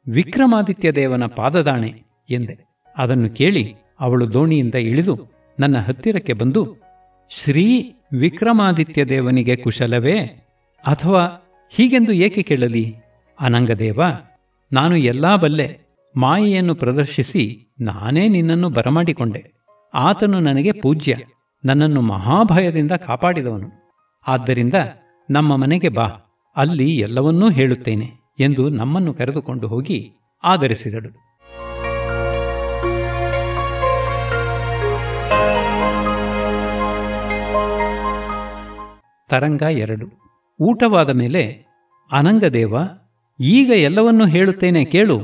[SPEAKER 1] ವಿಕ್ರಮಾದಿತ್ಯ ದೇವನ ಪಾದದಾಣೆ ಎಂದೆ. ಅದನ್ನು ಕೇಳಿ ಅವಳು ದೋಣಿಯಿಂದ ಇಳಿದು ನನ್ನ ಹತ್ತಿರಕ್ಕೆ ಬಂದು, ಶ್ರೀ ವಿಕ್ರಮಾದಿತ್ಯ ದೇವನಿಗೆ ಕುಶಲವೇ? ಅಥವಾ ಹೀಗೆಂದು ಏಕೆ ಕೇಳಲಿ? ಅನಂಗದೇವ, ನಾನು ಎಲ್ಲಾ ಬಲ್ಲೆ. ಮಾಯೆಯನ್ನು ಪ್ರದರ್ಶಿಸಿ ನಾನೇ ನಿನ್ನನ್ನು ಬರಮಾಡಿಕೊಂಡೆ. ಆತನು ನನಗೆ ಪೂಜ್ಯ, ನನ್ನನ್ನು ಮಹಾಭಯದಿಂದ ಕಾಪಾಡಿದವನು. ಆದ್ದರಿಂದ ನಮ್ಮ ಮನೆಗೆ ಬಾ, ಅಲ್ಲಿ ಎಲ್ಲವನ್ನೂ ಹೇಳುತ್ತೇನೆ ಎಂದು ನಮ್ಮನ್ನು ಕರೆದುಕೊಂಡು ಹೋಗಿ ಆದರಿಸಿದಳು. ತರಂಗ 2. ಊಟವಾದ ಮೇಲೆ ಅನಂಗದೇವ ಈಗ ಎಲ್ಲವನ್ನೂ ಹೇಳುತ್ತೇನೆ ಕೇಳು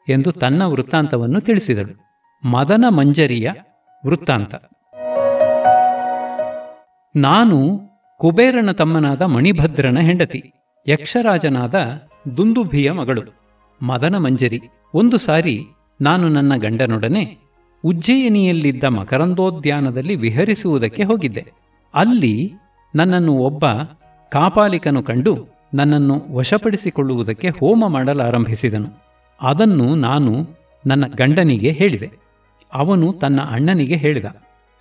[SPEAKER 1] ಎಂದು ತನ್ನ ವೃತ್ತಾಂತವನ್ನು ತಿಳಿಸಿದಳು. ಮದನ ಮಂಜರಿಯ ವೃತ್ತಾಂತ. ನಾನು ಕುಬೇರನ ತಮ್ಮನಾದ ಮಣಿಭದ್ರನ ಹೆಂಡತಿ, ಯಕ್ಷರಾಜನಾದ ದುಂದುಭಿಯ ಮಗಳು, ಮದನ ಮಂಜರಿ. ಒಂದು ಸಾರಿ ನಾನು ನನ್ನ ಗಂಡನೊಡನೆ ಉಜ್ಜಯಿನಿಯಲ್ಲಿದ್ದ ಮಕರಂದೋದ್ಯಾನದಲ್ಲಿ ವಿಹರಿಸುವುದಕ್ಕೆ ಹೋಗಿದ್ದೆ. ಅಲ್ಲಿ ನನ್ನನ್ನು ಒಬ್ಬ ಕಾಪಾಲಿಕನು ಕಂಡು ನನ್ನನ್ನು ವಶಪಡಿಸಿಕೊಳ್ಳುವುದಕ್ಕೆ ಹೋಮ ಮಾಡಲಾರಂಭಿಸಿದನು. ಅದನ್ನು ನಾನು ನನ್ನ ಗಂಡನಿಗೆ ಹೇಳಿದೆ. ಅವನು ತನ್ನ ಅಣ್ಣನಿಗೆ ಹೇಳಿದ.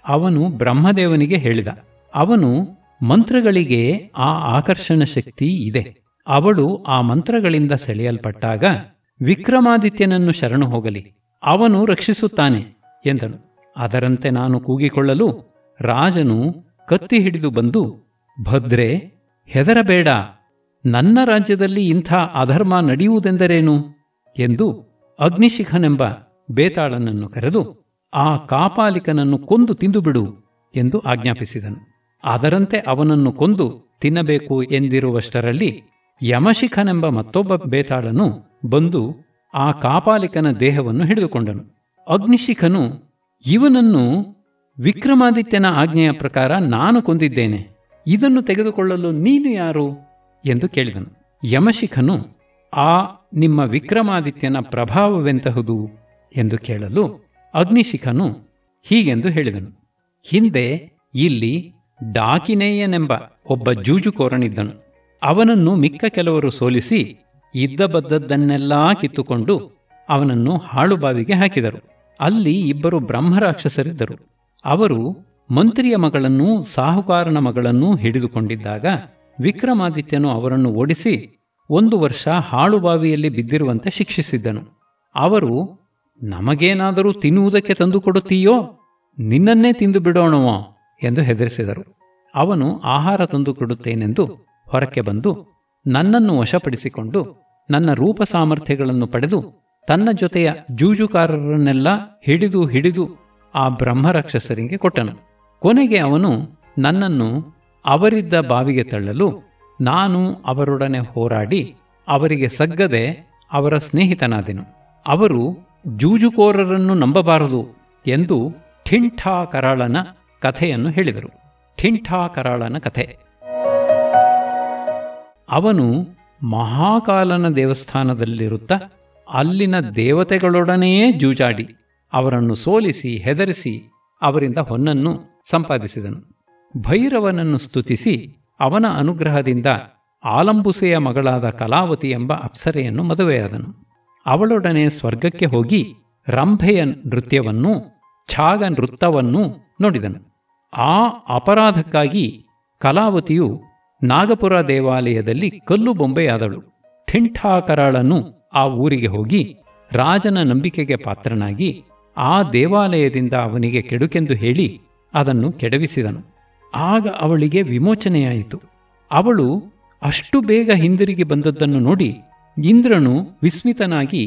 [SPEAKER 1] ಅವನು ಬ್ರಹ್ಮದೇವನಿಗೆ ಹೇಳಿದ. ಅವನು, ಮಂತ್ರಗಳಿಗೆ ಆ ಆಕರ್ಷಣ ಶಕ್ತಿ ಇದೆ. ಅವಳು ಆ ಮಂತ್ರಗಳಿಂದ ಸೆಳೆಯಲ್ಪಟ್ಟಾಗ ವಿಕ್ರಮಾದಿತ್ಯನನ್ನು ಶರಣು ಹೋಗಲಿ, ಅವನು ರಕ್ಷಿಸುತ್ತಾನೆ ಎಂದನು. ಅದರಂತೆ ನಾನು ಕೂಗಿಕೊಳ್ಳಲು ರಾಜನು ಕತ್ತಿ ಹಿಡಿದು ಬಂದು, ಭದ್ರೆ, ಹೆದರಬೇಡ, ನನ್ನ ರಾಜ್ಯದಲ್ಲಿ ಇಂಥ ಅಧರ್ಮ ನಡೆಯುವುದೆಂದರೇನು ಎಂದು ಅಗ್ನಿಶಿಖನೆಂಬ ಬೇತಾಳನನ್ನು ಕರೆದು ಆ ಕಾಪಾಲಿಕನನ್ನು ಕೊಂದು ತಿಂದುಬಿಡು ಎಂದು ಆಜ್ಞಾಪಿಸಿದನು. ಅದರಂತೆ ಅವನನ್ನು ಕೊಂದು ತಿನ್ನಬೇಕು ಎಂದಿರುವಷ್ಟರಲ್ಲಿ ಯಮಶಿಖನೆಂಬ ಮತ್ತೊಬ್ಬ ಬೇತಾಳನು ಬಂದು ಆ ಕಾಪಾಲಿಕನ ದೇಹವನ್ನು ಹಿಡಿದುಕೊಂಡನು. ಅಗ್ನಿಶಿಖನು, ಇವನನ್ನು ವಿಕ್ರಮಾದಿತ್ಯನ ಆಜ್ಞೆಯ ಪ್ರಕಾರ ನಾನು ಕೊಂದಿದ್ದೇನೆ, ಇದನ್ನು ತೆಗೆದುಕೊಳ್ಳಲು ನೀನು ಯಾರು ಎಂದು ಕೇಳಿದನು. ಯಮಶಿಖನು, ಆ ನಿಮ್ಮ ವಿಕ್ರಮಾದಿತ್ಯನ ಪ್ರಭಾವವೆಂತಹುದು ಎಂದು ಕೇಳಲು ಅಗ್ನಿಶಿಖನು ಹೀಗೆಂದು ಹೇಳಿದನು. ಹಿಂದೆ ಇಲ್ಲಿ ಡಾಕಿನೇಯನೆಂಬ ಒಬ್ಬ ಜೂಜುಕೋರನಿದ್ದನು. ಅವನನ್ನು ಮಿಕ್ಕ ಕೆಲವರು ಸೋಲಿಸಿ ಇದ್ದ ಬದ್ದದ್ದನ್ನೆಲ್ಲಾ ಕಿತ್ತುಕೊಂಡು ಅವನನ್ನು ಹಾಳುಬಾವಿಗೆ ಹಾಕಿದರು. ಅಲ್ಲಿ ಇಬ್ಬರು ಬ್ರಹ್ಮರಾಕ್ಷಸರಿದ್ದರು. ಅವರು ಮಂತ್ರಿಯ ಮಗಳನ್ನು, ಸಾಹುಕಾರನ ಮಗಳನ್ನು ಹಿಡಿದುಕೊಂಡಿದ್ದಾಗ ವಿಕ್ರಮಾದಿತ್ಯನು ಅವರನ್ನು ಓಡಿಸಿ 1 ವರ್ಷ ಹಾಳುಬಾವಿಯಲ್ಲಿ ಬಿದ್ದಿರುವಂತೆ ಶಿಕ್ಷಿಸಿದ್ದನು. ಅವರು, ನಮಗೇನಾದರೂ ತಿನ್ನುವುದಕ್ಕೆ ತಂದುಕೊಡುತ್ತೀಯೋ, ನಿನ್ನನ್ನೇ ತಿಂದು ಬಿಡೋಣವೋ ಎಂದು ಹೆದರಿಸಿದರು. ಅವನು ಆಹಾರ ತಂದುಕೊಡುತ್ತೇನೆಂದು ಹೊರಕ್ಕೆ ಬಂದು ನನ್ನನ್ನು ವಶಪಡಿಸಿಕೊಂಡು ನನ್ನ ರೂಪ ಸಾಮರ್ಥ್ಯಗಳನ್ನು ಪಡೆದು ತನ್ನ ಜೊತೆಯ ಜೂಜುಕಾರರನ್ನೆಲ್ಲ ಹಿಡಿದು ಆ ಬ್ರಹ್ಮರಾಕ್ಷಸರಿಗೆ ಕೊಟ್ಟನು. ಕೊನೆಗೆ ಅವನು ನನ್ನನ್ನು ಅವರಿದ್ದ ಬಾವಿಗೆ ತಳ್ಳಲು ನಾನು ಅವರೊಡನೆ ಹೋರಾಡಿ ಅವರಿಗೆ ಸಗ್ಗದೆ ಅವರ ಸ್ನೇಹಿತನಾದೆನು. ಅವರು ಜೂಜುಕೋರರನ್ನು ನಂಬಬಾರದು ಎಂದು ಠಿಂಠಾ ಕರಾಳನ ಕಥೆಯನ್ನು ಹೇಳಿದರು. ಠಿಂಠಾ ಕರಾಳನ ಕಥೆ. ಅವನು ಮಹಾಕಾಲನ ದೇವಸ್ಥಾನದಲ್ಲಿರುತ್ತ ಅಲ್ಲಿನ ದೇವತೆಗಳೊಡನೆಯೇ ಜೂಜಾಡಿ ಅವರನ್ನು ಸೋಲಿಸಿ ಹೆದರಿಸಿ ಅವರಿಂದ ಹೊನ್ನನ್ನು ಸಂಪಾದಿಸಿದನು. ಭೈರವನನ್ನು ಸ್ತುತಿಸಿ ಅವನ ಅನುಗ್ರಹದಿಂದ ಆಲಂಬುಸೆಯ ಮಗಳಾದ ಕಲಾವತಿ ಎಂಬ ಅಪ್ಸರೆಯನ್ನು ಮದುವೆಯಾದನು. ಅವಳೊಡನೆ ಸ್ವರ್ಗಕ್ಕೆ ಹೋಗಿ ರಂಭೆಯ ನೃತ್ಯವನ್ನೂ ಛಾಗ ನೃತ್ಯವನ್ನೂ ನೋಡಿದನು. ಆ ಅಪರಾಧಕ್ಕಾಗಿ ಕಲಾವತಿಯು ನಾಗಪುರ ದೇವಾಲಯದಲ್ಲಿ ಕಲ್ಲು ಬೊಂಬೆಯಾದಳು. ಠಿಂಠಾಕರಾಳನು ಆ ಊರಿಗೆ ಹೋಗಿ ರಾಜನ ನಂಬಿಕೆಗೆ ಪಾತ್ರನಾಗಿ ಆ ದೇವಾಲಯದಿಂದ ಅವನಿಗೆ ಕೆಡುಕೆಂದು ಹೇಳಿ ಅದನ್ನು ಕೆಡವಿಸಿದನು. ಆಗ ಅವಳಿಗೆ ವಿಮೋಚನೆಯಾಯಿತು. ಅವಳು ಅಷ್ಟು ಬೇಗ ಹಿಂದಿರುಗಿ ಬಂದದ್ದನ್ನು ನೋಡಿ ಇಂದ್ರನು ವಿಸ್ಮಿತನಾಗಿ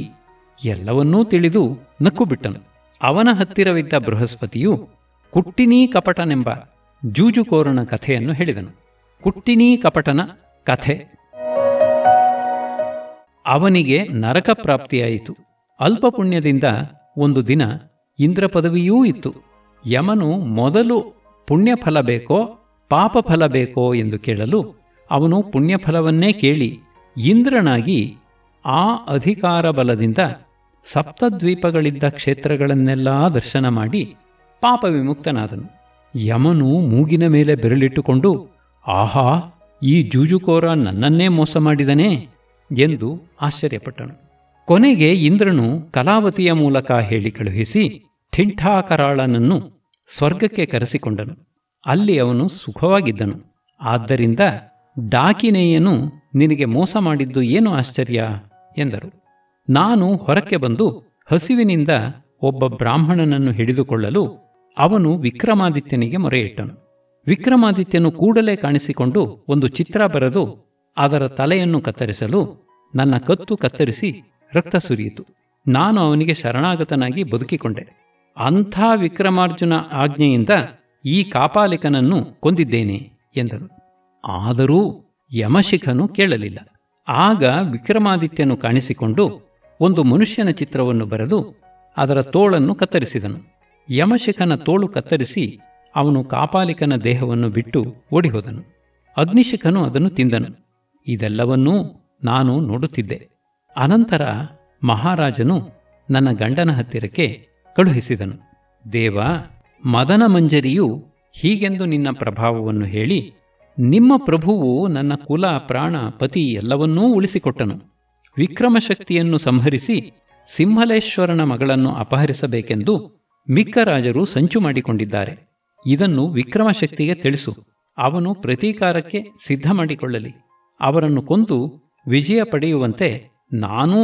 [SPEAKER 1] ಎಲ್ಲವನ್ನೂ ತಿಳಿದು ನಕ್ಕುಬಿಟ್ಟನು. ಅವನ ಹತ್ತಿರವಿದ್ದ ಬೃಹಸ್ಪತಿಯು ಕುಟ್ಟಿನೀ ಕಪಟನೆಂಬ ಜೂಜುಕೋರನ ಕಥೆಯನ್ನು ಹೇಳಿದನು. ಕುಟ್ಟಿನೀ ಕಪಟನ ಕಥೆ. ಅವನಿಗೆ ನರಕ ಪ್ರಾಪ್ತಿಯಾಯಿತು. ಅಲ್ಪ ಪುಣ್ಯದಿಂದ ಒಂದು ದಿನ ಇಂದ್ರ ಪದವಿಯೂ ಇತ್ತು. ಯಮನು ಮೊದಲು ಪುಣ್ಯಫಲ ಬೇಕೋ ಪಾಪಫಲ ಬೇಕೋ ಎಂದು ಕೇಳಲು ಅವನು ಪುಣ್ಯಫಲವನ್ನೇ ಕೇಳಿ ಇಂದ್ರನಾಗಿ ಆ ಅಧಿಕಾರ ಬಲದಿಂದ ಸಪ್ತದ್ವೀಪಗಳಿದ್ದ ಕ್ಷೇತ್ರಗಳನ್ನೆಲ್ಲ ದರ್ಶನ ಮಾಡಿ ಪಾಪ ವಿಮುಕ್ತನಾದನು. ಯಮನು ಮೂಗಿನ ಮೇಲೆ ಬೆರಳಿಟ್ಟುಕೊಂಡು, ಆಹಾ, ಈ ಜೂಜುಕೋರ ನನ್ನನ್ನೇ ಮೋಸ ಮಾಡಿದನೇ ಎಂದು ಆಶ್ಚರ್ಯಪಟ್ಟನು. ಕೊನೆಗೆ ಇಂದ್ರನು ಕಲಾವತಿಯ ಮೂಲಕ ಹೇಳಿ ಕಳುಹಿಸಿ ಠಿಂಠಾಕರಾಳನನ್ನು ಸ್ವರ್ಗಕ್ಕೆ ಕರೆಸಿಕೊಂಡನು. ಅಲ್ಲಿ ಅವನು ಸುಖವಾಗಿದ್ದನು. ಆದ್ದರಿಂದ ಡಾಕಿನೇಯನು ನಿನಗೆ ಮೋಸ ಮಾಡಿದ್ದು ಏನು ಆಶ್ಚರ್ಯ ಎಂದರು. ನಾನು ಹೊರಕ್ಕೆ ಬಂದು ಹಸಿವಿನಿಂದ ಒಬ್ಬ ಬ್ರಾಹ್ಮಣನನ್ನು ಹಿಡಿದುಕೊಳ್ಳಲು ಅವನು ವಿಕ್ರಮಾದಿತ್ಯನಿಗೆ ಮೊರೆಯಿಟ್ಟನು. ವಿಕ್ರಮಾದಿತ್ಯನು ಕೂಡಲೇ ಕಾಣಿಸಿಕೊಂಡು ಒಂದು ಚಿತ್ರ ಬರೆದು ಅದರ ತಲೆಯನ್ನು ಕತ್ತರಿಸಲು ನನ್ನ ಕತ್ತು ಕತ್ತರಿಸಿ ರಕ್ತ ಸುರಿಯಿತು. ನಾನು ಅವನಿಗೆ ಶರಣಾಗತನಾಗಿ ಬದುಕಿಕೊಂಡೆ. ಅಂಥ ವಿಕ್ರಮಾರ್ಜುನ ಆಜ್ಞೆಯಿಂದ ಈ ಕಾಪಾಲಿಕನನ್ನು ಕೊಂದಿದ್ದೇನೆ ಎಂದನು. ಆದರೂ ಯಮಶಿಖನು ಕೇಳಲಿಲ್ಲ. ಆಗ ವಿಕ್ರಮಾದಿತ್ಯನು ಕಾಣಿಸಿಕೊಂಡು ಒಂದು ಮನುಷ್ಯನ ಚಿತ್ರವನ್ನು ಬರೆದು ಅದರ ತೋಳನ್ನು ಕತ್ತರಿಸಿದನು. ಯಮಶಿಖನ ತೋಳು ಕತ್ತರಿಸಿ ಅವನು ಕಾಪಾಲಿಕನ ದೇಹವನ್ನು ಬಿಟ್ಟು ಓಡಿಹೋದನು. ಅಗ್ನಿಶಿಖನು ಅದನ್ನು ತಿಂದನು. ಇದೆಲ್ಲವನ್ನೂ ನಾನು ನೋಡುತ್ತಿದ್ದೆ. ಅನಂತರ ಮಹಾರಾಜನು ನನ್ನ ಗಂಡನ ಹತ್ತಿರಕ್ಕೆ ಕಳುಹಿಸಿದನು. ದೇವ, ಮದನ ಮಂಜರಿಯು ಹೀಗೆಂದು ನಿನ್ನ ಪ್ರಭಾವವನ್ನು ಹೇಳಿ, ನಿಮ್ಮ ಪ್ರಭುವು ನನ್ನ ಕುಲ, ಪ್ರಾಣ, ಪತಿ ಎಲ್ಲವನ್ನೂ ಉಳಿಸಿಕೊಟ್ಟನು. ವಿಕ್ರಮಶಕ್ತಿಯನ್ನು ಸಂಹರಿಸಿ ಸಿಂಹಲೇಶ್ವರನ ಮಗಳನ್ನು ಅಪಹರಿಸಬೇಕೆಂದು ಮಿಕ್ಕ ರಾಜರು ಸಂಚು ಮಾಡಿಕೊಂಡಿದ್ದಾರೆ. ಇದನ್ನು ವಿಕ್ರಮಶಕ್ತಿಗೆ ತಿಳಿಸು. ಅವನು ಪ್ರತೀಕಾರಕ್ಕೆ ಸಿದ್ಧ ಮಾಡಿಕೊಳ್ಳಲಿ. ಅವರನ್ನು ಕೊಂದು ವಿಜಯ ಪಡೆಯುವಂತೆ ನಾನೂ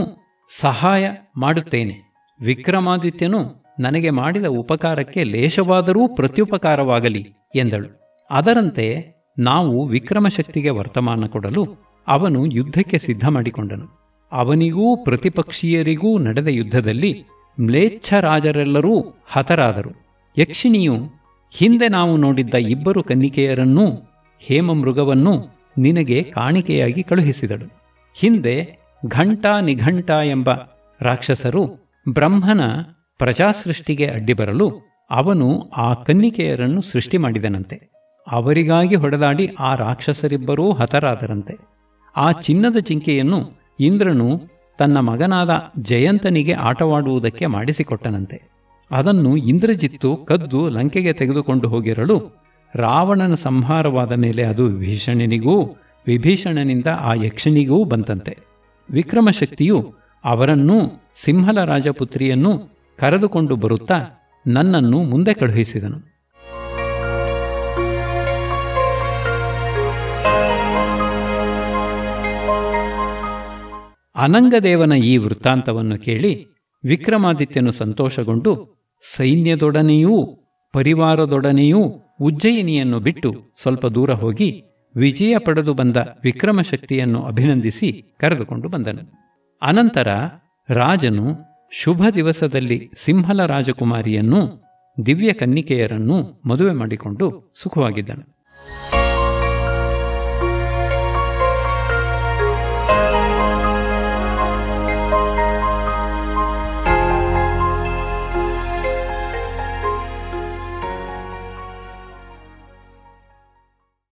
[SPEAKER 1] ಸಹಾಯ ಮಾಡುತ್ತೇನೆ. ವಿಕ್ರಮಾದಿತ್ಯನು ನನಗೆ ಮಾಡಿದ ಉಪಕಾರಕ್ಕೆ ಲೇಷವಾದರೂ ಪ್ರತ್ಯುಪಕಾರವಾಗಲಿ ಎಂದಳು. ಅದರಂತೆ ನಾವು ವಿಕ್ರಮಶಕ್ತಿಗೆ ವರ್ತಮಾನ ಕೊಡಲು ಅವನು ಯುದ್ಧಕ್ಕೆ ಸಿದ್ಧ ಮಾಡಿಕೊಂಡನು. ಅವನಿಗೂ ಪ್ರತಿಪಕ್ಷೀಯರಿಗೂ ನಡೆದ ಯುದ್ಧದಲ್ಲಿ ಮ್ಲೇಚ್ಛ ರಾಜರೆಲ್ಲರೂ ಹತರಾದರು. ಯಕ್ಷಿಣಿಯು ಹಿಂದೆ ನಾವು ನೋಡಿದ್ದ 2 ಕನ್ನಿಕೆಯರನ್ನೂ ಹೇಮಮೃಗವನ್ನೂ ನಿನಗೆ ಕಾಣಿಕೆಯಾಗಿ ಕಳುಹಿಸಿದಳು. ಹಿಂದೆ ಘಂಟ ನಿಘಂಟ ಎಂಬ ರಾಕ್ಷಸರು ಬ್ರಹ್ಮನ ಪ್ರಜಾಸೃಷ್ಟಿಗೆ ಅಡ್ಡಿಬರಲು ಅವನು ಆ ಕನ್ನಿಕೆಯರನ್ನು ಸೃಷ್ಟಿ ಮಾಡಿದನಂತೆ. ಅವರಿಗಾಗಿ ಹೊಡೆದಾಡಿ ಆ ರಾಕ್ಷಸರಿಬ್ಬರೂ ಹತರಾದರಂತೆ. ಆ ಚಿನ್ನದ ಜಿಂಕೆಯನ್ನು ಇಂದ್ರನು ತನ್ನ ಮಗನಾದ ಜಯಂತನಿಗೆ ಆಟವಾಡುವುದಕ್ಕೆ ಮಾಡಿಸಿಕೊಟ್ಟನಂತೆ. ಅದನ್ನು ಇಂದ್ರಜಿತ್ತು ಕದ್ದು ಲಂಕೆಗೆ ತೆಗೆದುಕೊಂಡು ಹೋಗಿರಲು ರಾವಣನ ಸಂಹಾರವಾದ ಮೇಲೆ ಅದು ವಿಭೀಷಣನಿಗೂ, ವಿಭೀಷಣನಿಂದ ಆ ಯಕ್ಷನಿಗೂ ಬಂತಂತೆ. ವಿಕ್ರಮಶಕ್ತಿಯು ಅವರನ್ನೂ ಸಿಂಹಲ ರಾಜಪುತ್ರಿಯನ್ನೂ ಕರೆದುಕೊಂಡು ಬರುತ್ತಾ ನನ್ನನ್ನು ಮುಂದೆ ಕಳುಹಿಸಿದನು. ಅನಂಗದೇವನ ಈ ವೃತ್ತಾಂತವನ್ನು ಕೇಳಿ ವಿಕ್ರಮಾದಿತ್ಯನು ಸಂತೋಷಗೊಂಡು ಸೈನ್ಯದೊಡನೆಯೂ ಪರಿವಾರದೊಡನೆಯೂ ಉಜ್ಜಯಿನಿಯನ್ನು ಬಿಟ್ಟು ಸ್ವಲ್ಪ ದೂರ ಹೋಗಿ ವಿಜಯ ಪಡೆದು ಬಂದ ವಿಕ್ರಮಶಕ್ತಿಯನ್ನು ಅಭಿನಂದಿಸಿ ಕರೆದುಕೊಂಡು ಬಂದನು. ಅನಂತರ ರಾಜನು ಶುಭ ದಿವಸದಲ್ಲಿ ಸಿಂಹಲ ರಾಜಕುಮಾರಿಯನ್ನೂ ದಿವ್ಯ ಕನ್ನಿಕೆಯರನ್ನೂ ಮದುವೆ ಮಾಡಿಕೊಂಡು ಸುಖವಾಗಿದ್ದನು.